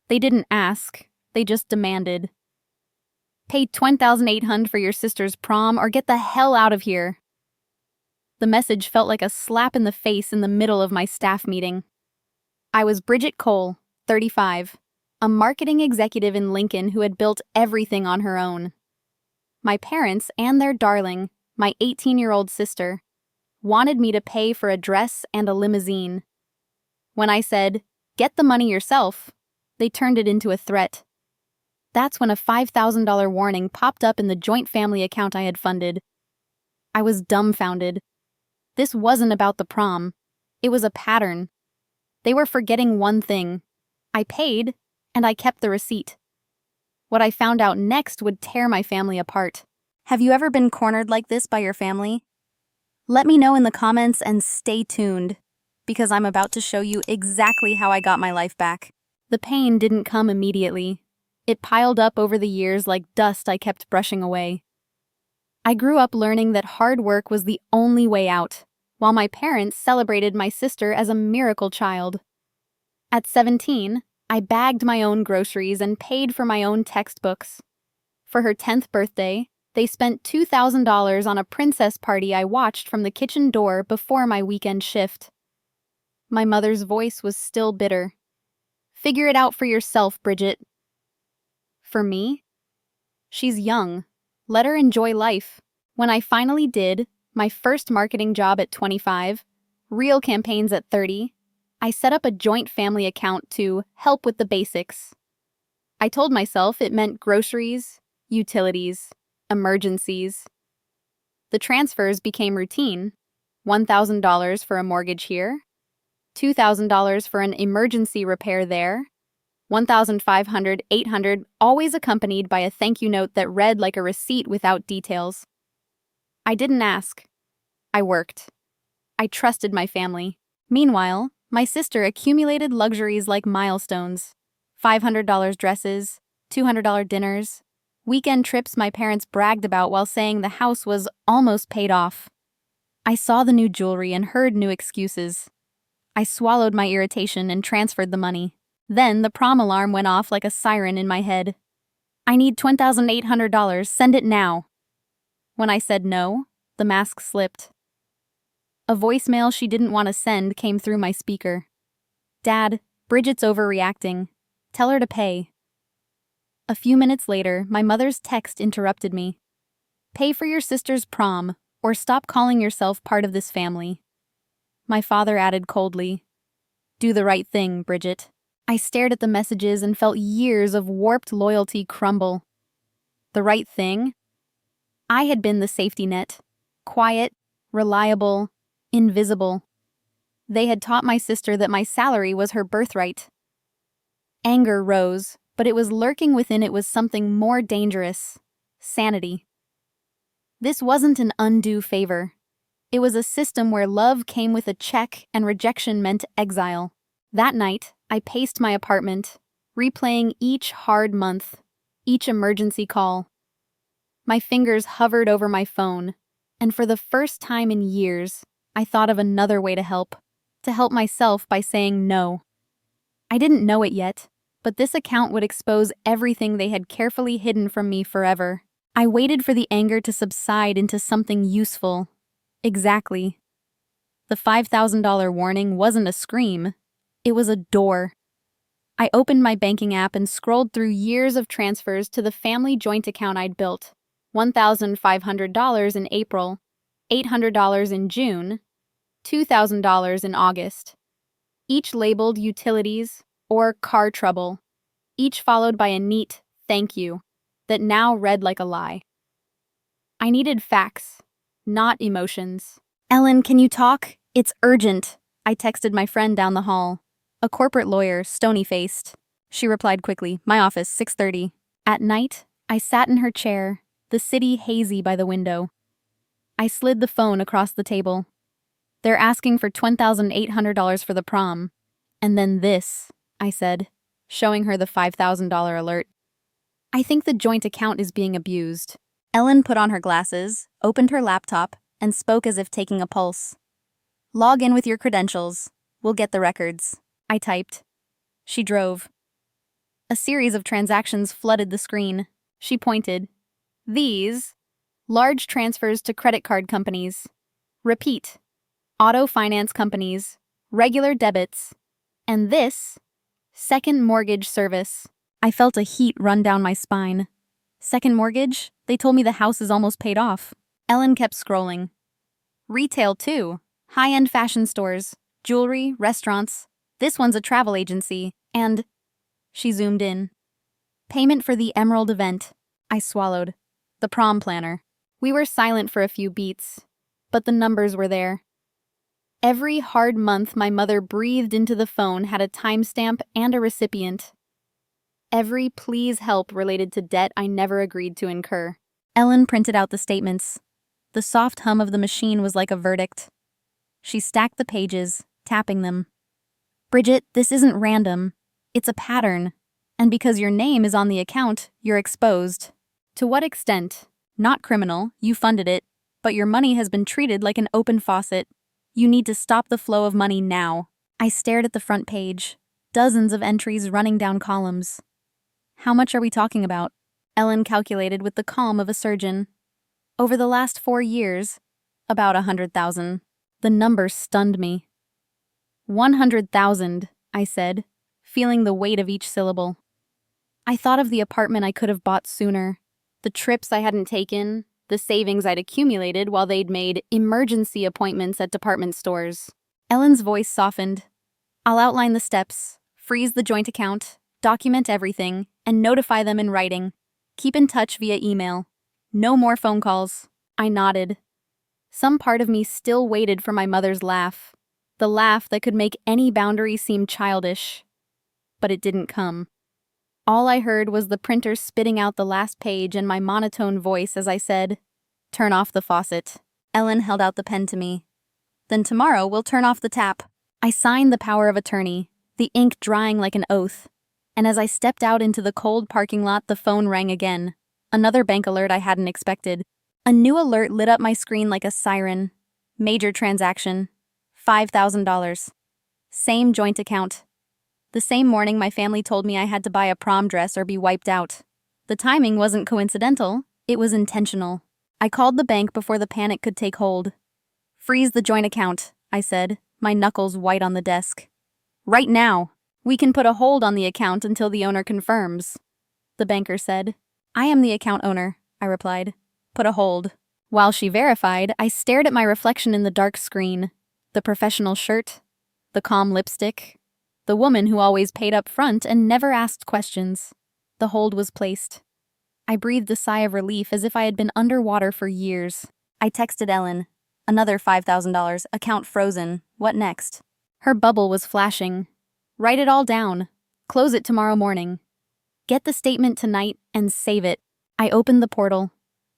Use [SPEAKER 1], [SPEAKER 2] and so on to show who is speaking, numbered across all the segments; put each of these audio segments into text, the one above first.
[SPEAKER 1] They didn't ask, they just demanded. Pay $20,800 for your sister's prom or get the hell out of here. The message felt like a slap in the face in the middle of my staff meeting. I was Bridget Cole, 35, a marketing executive in Lincoln who had built everything on her own. My parents and their darling, my 18-year-old sister, wanted me to pay for a dress and a limousine. When I said, "Get the money yourself," they turned it into a threat. That's when a $5,000 warning popped up in the joint family account I had funded. I was dumbfounded. This wasn't about the prom. It was a pattern. They were forgetting one thing. I paid, and I kept the receipt. What I found out next would tear my family apart. Have you ever been cornered like this by your family? Let me know in the comments and stay tuned, because I'm about to show you exactly how I got my life back. The pain didn't come immediately. It piled up over the years like dust I kept brushing away. I grew up learning that hard work was the only way out, while my parents celebrated my sister as a miracle child. At 17, I bagged my own groceries and paid for my own textbooks. For her 10th birthday, they spent $2,000 on a princess party I watched from the kitchen door before my weekend shift. My mother's voice was still bitter. "Figure it out for yourself, Bridget." For me? She's young. Let her enjoy life. When I finally did, my first marketing job at 25, real campaigns at 30, I set up a joint family account to help with the basics. I told myself it meant groceries, utilities, emergencies. The transfers became routine. $1,000 for a mortgage here, $2,000 for an emergency repair there, $1,500, $800, always accompanied by a thank you note that read like a receipt without details. I didn't ask. I worked. I trusted my family. Meanwhile, my sister accumulated luxuries like milestones: $500 dresses, $200 dinners, weekend trips my parents bragged about while saying the house was almost paid off. I saw the new jewelry and heard new excuses. I swallowed my irritation and transferred the money. Then the prom alarm went off like a siren in my head. "I need $20,800, send it now." When I said no, the mask slipped. A voicemail she didn't want to send came through my speaker. "Dad, Bridget's overreacting. Tell her to pay." A few minutes later, my mother's text interrupted me. "Pay for your sister's prom, or stop calling yourself part of this family." My father added coldly, "Do the right thing, Bridget." I stared at the messages and felt years of warped loyalty crumble. The right thing? I had been the safety net. Quiet, reliable, invisible. They had taught my sister that my salary was her birthright. Anger rose, but it was lurking within it was something more dangerous: sanity. This wasn't an undue favor. It was a system where love came with a check and rejection meant exile. That night, I paced my apartment, replaying each hard month, each emergency call. My fingers hovered over my phone, and for the first time in years, I thought of another way to help myself by saying no. I didn't know it yet, but this account would expose everything they had carefully hidden from me forever. I waited for the anger to subside into something useful. Exactly. The $5,000 warning wasn't a scream. It was a door. I opened my banking app and scrolled through years of transfers to the family joint account I'd built. $1,500 in April, $800 in June, $2,000 in August. Each labeled utilities or car trouble, each followed by a neat thank you that now read like a lie. I needed facts, not emotions. "Ellen, can you talk? It's urgent," I texted my friend down the hall. A corporate lawyer, stony-faced. She replied quickly, "My office, 6:30. At night, I sat in her chair, the city hazy by the window. I slid the phone across the table. "They're asking for $20,800 for the prom. And then this," I said, showing her the $5,000 alert. "I think the joint account is being abused." Ellen put on her glasses, opened her laptop, and spoke as if taking a pulse. "Log in with your credentials. We'll get the records." I typed. She drove. A series of transactions flooded the screen. She pointed. These, large transfers to credit card companies. Repeat, auto finance companies, regular debits. And this, second mortgage service. I felt a heat run down my spine. Second mortgage? They told me the house is almost paid off. Ellen kept scrolling. Retail too. High-end fashion stores, jewelry, restaurants. This one's a travel agency. And she zoomed in. Payment for the Emerald event. I swallowed. The prom planner. We were silent for a few beats, but the numbers were there. Every hard month my mother breathed into the phone had a timestamp and a recipient. Every please help related to debt I never agreed to incur. Ellen printed out the statements. The soft hum of the machine was like a verdict. She stacked the pages, tapping them. Bridget, this isn't random. It's a pattern. And because your name is on the account, you're exposed. To what extent? Not criminal, you funded it, but your money has been treated like an open faucet. You need to stop the flow of money now. I stared at the front page. Dozens of entries running down columns. How much are we talking about? Ellen calculated with the calm of a surgeon. Over the last 4 years, about 100,000. The number stunned me. 100,000, I said, feeling the weight of each syllable. I thought of the apartment I could have bought sooner, the trips I hadn't taken, the savings I'd accumulated while they'd made emergency appointments at department stores. Ellen's voice softened. I'll outline the steps, freeze the joint account, document everything, and notify them in writing. Keep in touch via email. No more phone calls. I nodded. Some part of me still waited for my mother's laugh, the laugh that could make any boundary seem childish. But it didn't come. All I heard was the printer spitting out the last page and my monotone voice as I said, "Turn off the faucet." Ellen held out the pen to me. Then tomorrow we'll turn off the tap. I signed the power of attorney, the ink drying like an oath. And as I stepped out into the cold parking lot, the phone rang again. Another bank alert I hadn't expected. A new alert lit up my screen like a siren. Major transaction. $5,000. Same joint account. The same morning my family told me I had to buy a prom dress or be wiped out. The timing wasn't coincidental, it was intentional. I called the bank before the panic could take hold. Freeze the joint account, I said, my knuckles white on the desk. Right now. We can put a hold on the account until the owner confirms. The banker said. I am the account owner, I replied. Put a hold. While she verified, I stared at my reflection in the dark screen. The professional shirt, the calm lipstick, the woman who always paid up front and never asked questions. The hold was placed. I breathed a sigh of relief as if I had been underwater for years. I texted Ellen. Another $5,000, account frozen. What next? Her bubble was flashing. Write it all down. Close it tomorrow morning. Get the statement tonight and save it. I opened the portal.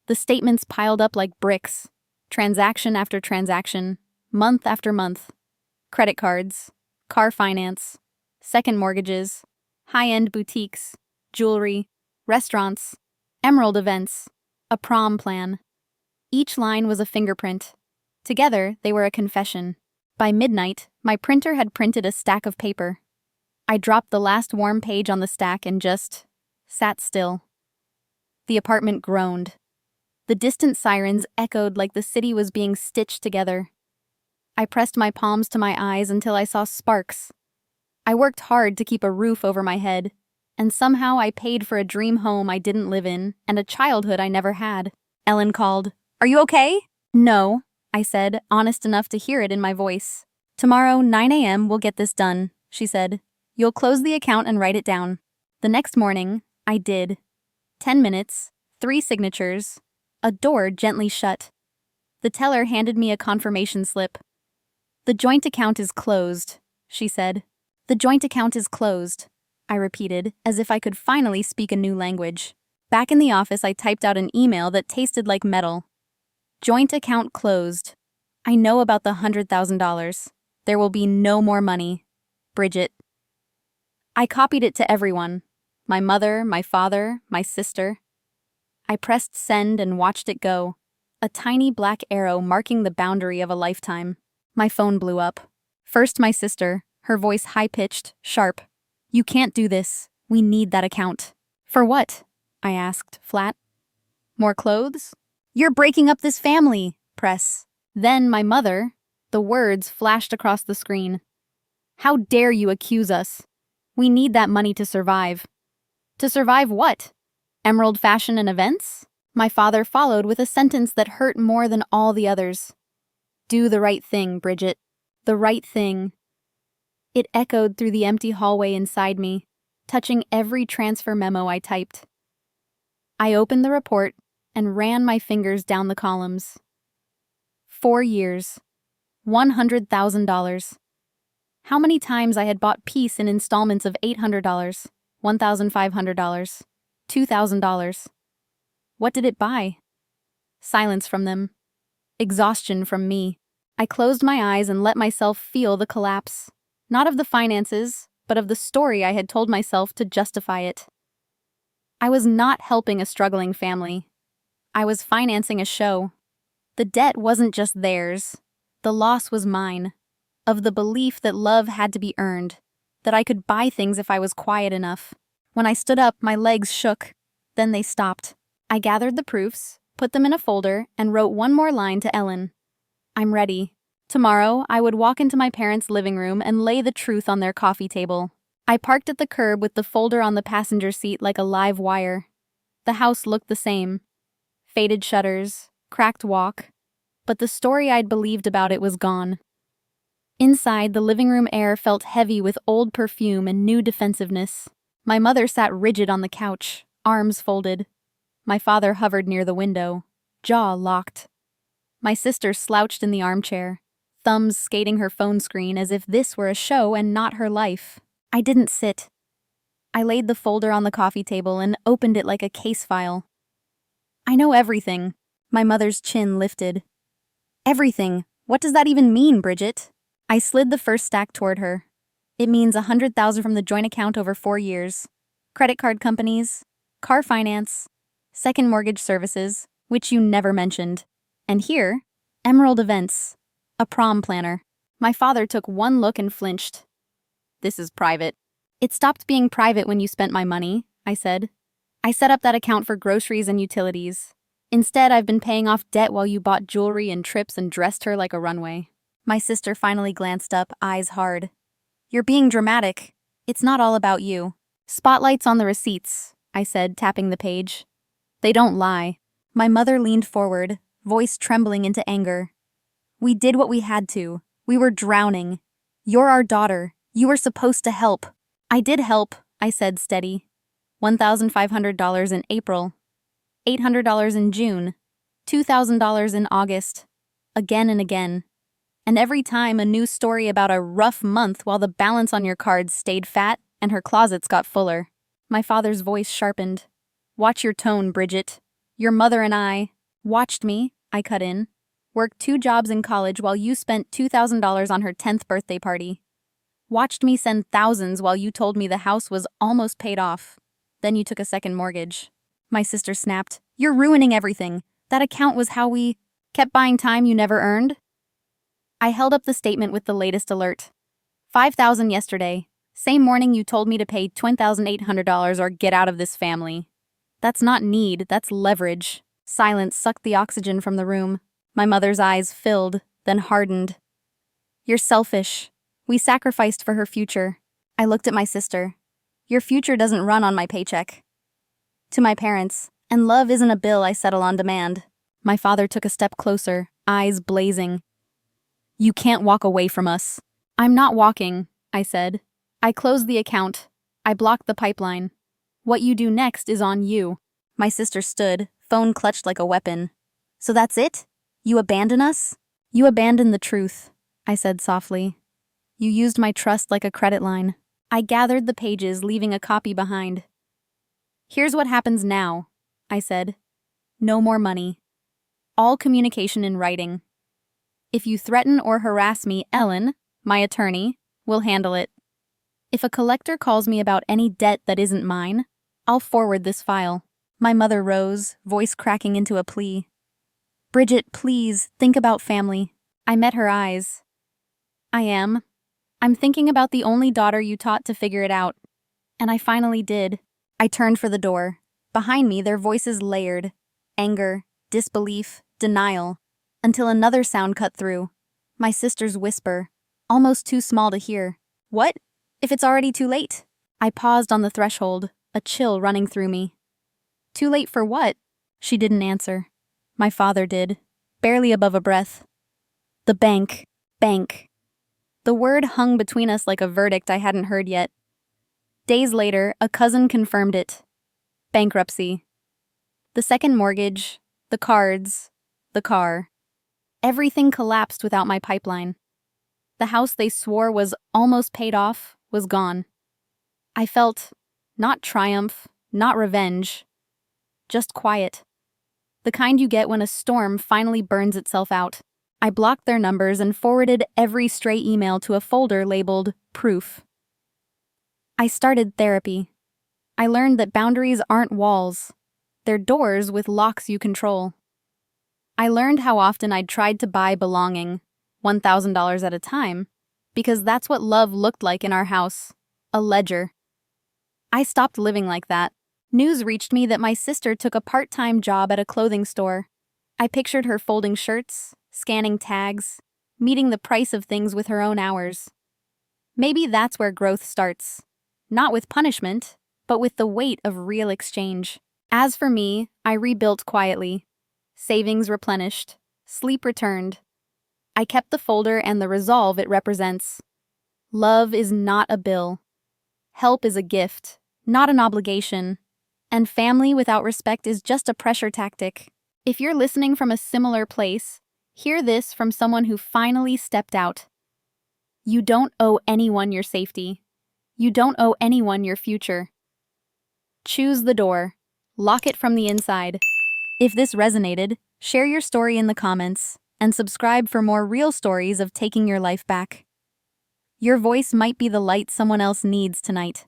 [SPEAKER 1] The statements piled up like bricks. Transaction after transaction. Month after month. Credit cards. Car finance. Second mortgages. High-end boutiques. Jewelry. Restaurants. Emerald events. A prom plan. Each line was a fingerprint. Together, they were a confession. By midnight, my printer had printed a stack of paper. I dropped the last warm page on the stack and just sat still. The apartment groaned. The distant sirens echoed like the city was being stitched together. I pressed my palms to my eyes until I saw sparks. I worked hard to keep a roof over my head, and somehow I paid for a dream home I didn't live in and a childhood I never had. Ellen called. Are you okay? No, I said, honest enough to hear it in my voice. Tomorrow, 9 a.m., we'll get this done, she said. You'll close the account and write it down. The next morning, I did. 10 minutes, 3 signatures, a door gently shut. The teller handed me a confirmation slip. The joint account is closed, she said. The joint account is closed, I repeated, as if I could finally speak a new language. Back in the office, I typed out an email that tasted like metal. Joint account closed. I know about the $100,000. There will be no more money. Bridget. I copied it to everyone. My mother, my father, my sister. I pressed send and watched it go. A tiny black arrow marking the boundary of a lifetime. My phone blew up. First my sister, her voice high-pitched, sharp. You can't do this. We need that account. For what? I asked, flat. More clothes? You're breaking up this family, press. Then my mother, the words flashed across the screen. How dare you accuse us? We need that money to survive. To survive what? Emerald fashion and events? My father followed with a sentence that hurt more than all the others. Do the right thing, Bridget. The right thing. It echoed through the empty hallway inside me, touching every transfer memo I typed. I opened the report and ran my fingers down the columns. 4 years. $100,000. How many times I had bought peace in installments of $800, $1,500, $2,000. What did it buy? Silence from them. Exhaustion from me. I closed my eyes and let myself feel the collapse. Not of the finances, but of the story I had told myself to justify it. I was not helping a struggling family. I was financing a show. The debt wasn't just theirs. The loss was mine. Of the belief that love had to be earned, that I could buy things if I was quiet enough. When I stood up, my legs shook. Then they stopped. I gathered the proofs, put them in a folder, and wrote one more line to Ellen. I'm ready. Tomorrow, I would walk into my parents' living room and lay the truth on their coffee table. I parked at the curb with the folder on the passenger seat like a live wire. The house looked the same. Faded shutters, cracked walk. But the story I'd believed about it was gone. Inside, the living room air felt heavy with old perfume and new defensiveness. My mother sat rigid on the couch, arms folded. My father hovered near the window, jaw locked. My sister slouched in the armchair, thumbs skating her phone screen as if this were a show and not her life. I didn't sit. I laid the folder on the coffee table and opened it like a case file. I know everything. My mother's chin lifted. Everything. What does that even mean, Bridget? I slid the first stack toward her. It means $100,000 from the joint account over 4 years. Credit card companies, car finance, second mortgage services, which you never mentioned. And here, Emerald events, a prom planner. My father took one look and flinched. This is private. It stopped being private when you spent my money, I said. I set up that account for groceries and utilities. Instead, I've been paying off debt while you bought jewelry and trips and dressed her like a runway. My sister finally glanced up, eyes hard. You're being dramatic. It's not all about you. Spotlights on the receipts, I said, tapping the page. They don't lie. My mother leaned forward, voice trembling into anger. We did what we had to. We were drowning. You're our daughter. You were supposed to help. I did help, I said, steady. $1,500 in April. $800 in June. $2,000 in August. Again and again. And every time a new story about a rough month while the balance on your cards stayed fat and her closets got fuller. My father's voice sharpened. Watch your tone, Bridget. Your mother and I watched me, I cut in, worked 2 jobs in college while you spent $2,000 on her 10th birthday party. Watched me send thousands while you told me the house was almost paid off. Then you took a second mortgage. My sister snapped. You're ruining everything. That account was how we kept buying time you never earned. I held up the statement with the latest alert. $5,000 yesterday. Same morning you told me to pay $20,800 or get out of this family. That's not need, that's leverage. Silence sucked the oxygen from the room. My mother's eyes filled, then hardened. You're selfish. We sacrificed for her future. I looked at my sister. Your future doesn't run on my paycheck. To my parents, and love isn't a bill I settle on demand. My father took a step closer, eyes blazing. You can't walk away from us. I'm not walking, I said. I closed the account. I blocked the pipeline. What you do next is on you. My sister stood, phone clutched like a weapon. So that's it? You abandon us? You abandon the truth, I said softly. You used my trust like a credit line. I gathered the pages, leaving a copy behind. Here's what happens now, I said. No more money. All communication in writing. If you threaten or harass me, Ellen, my attorney, will handle it. If a collector calls me about any debt that isn't mine, I'll forward this file. My mother rose, voice cracking into a plea. Bridget, please, think about family. I met her eyes. I'm thinking about the only daughter you taught to figure it out. And I finally did. I turned for the door. Behind me, their voices layered. Anger, disbelief, denial. Until another sound cut through. My sister's whisper, almost too small to hear. What? If it's already too late? I paused on the threshold, a chill running through me. Too late for what? She didn't answer. My father did, barely above a breath. The bank. Bank. The word hung between us like a verdict I hadn't heard yet. Days later, a cousin confirmed it. Bankruptcy. The second mortgage, the cards, the car. Everything collapsed without my pipeline. The house they swore was almost paid off was gone. I felt not triumph, not revenge, just quiet. The kind you get when a storm finally burns itself out. I blocked their numbers and forwarded every stray email to a folder labeled Proof. I started therapy. I learned that boundaries aren't walls. They're doors with locks you control. I learned how often I'd tried to buy belonging, $1,000 at a time, because that's what love looked like in our house, a ledger. I stopped living like that. News reached me that my sister took a part-time job at a clothing store. I pictured her folding shirts, scanning tags, meeting the price of things with her own hours. Maybe that's where growth starts. Not with punishment, but with the weight of real exchange. As for me, I rebuilt quietly. Savings replenished, sleep returned. I kept the folder and the resolve it represents. Love is not a bill. Help is a gift, not an obligation. And family without respect is just a pressure tactic. If you're listening from a similar place, hear this from someone who finally stepped out. You don't owe anyone your safety. You don't owe anyone your future. Choose the door. Lock it from the inside. If this resonated, share your story in the comments and subscribe for more real stories of taking your life back. Your voice might be the light someone else needs tonight.